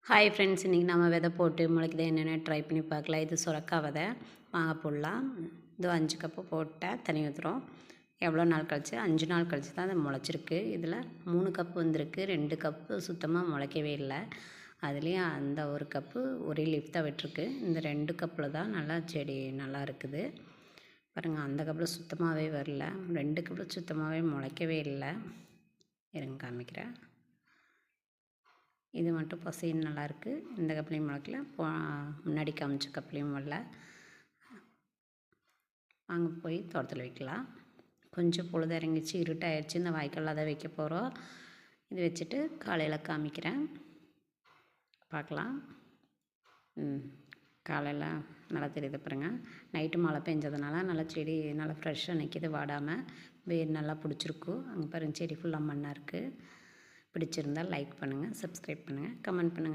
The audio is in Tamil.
ஹாய் ஃப்ரெண்ட்ஸ், இன்றைக்கி நம்ம விதை போட்டு முளைக்குது என்னென்ன ட்ரை பண்ணி பார்க்கலாம். இது சுரக்காய் விதை வாங்க போடலாம். இது 5 கப்பு போட்டால் தண்ணி ஊற்றுறோம். எவ்வளோ நாள் கழிச்சு 5 நாள் கழிச்சு தான் அது முளைச்சிருக்கு. இதில் 3 கப்பு வந்திருக்கு, 2 கப்பு சுத்தமாக முளைக்கவே இல்லை. அதுலேயும் அந்த ஒரு கப்பு ஒரே லீஃப் தான் விட்டுருக்கு. இந்த 2 கப்பில் தான் நல்லா செடி நல்லா இருக்குது பாருங்கள். அந்த கப்பில் சுத்தமாகவே வரல, 2 கப்பில் சுத்தமாகவே முளைக்கவே இல்லை. இருங்க காமிக்கிறேன். இது மட்டும் பசைன்னு நல்லாயிருக்கு. இந்த கப்லையும் முளைக்கல, முன்னாடி காமிச்ச கப்லையும் வரல. வாங்க போய் தோட்டத்தில் வைக்கலாம். கொஞ்சம் பொழுது இறங்கிச்சு, இருட்டாயிடுச்சு. இந்த வாய்க்காலில் தான் வைக்க போகிறோம். இது வச்சுட்டு காலையில் காமிக்கிறேன், பார்க்கலாம். காலையில் நல்லா தெரியுது பாருங்கள். நைட்டு மழை பெஞ்சதுனால நல்லா செடி நல்லா ஃப்ரெஷ்ஷாக நிற்கிது, வாடாமல். வேர் நல்லா பிடிச்சிருக்கும். அங்கே பாருங்கள், செடி ஃபுல்லாக மண்ணாக இருக்குது. பிடிச்சிருந்தால் லைக் பண்ணுங்கள், சப்ஸ்கிரைப் பண்ணுங்கள், கமெண்ட் பண்ணுங்கள்.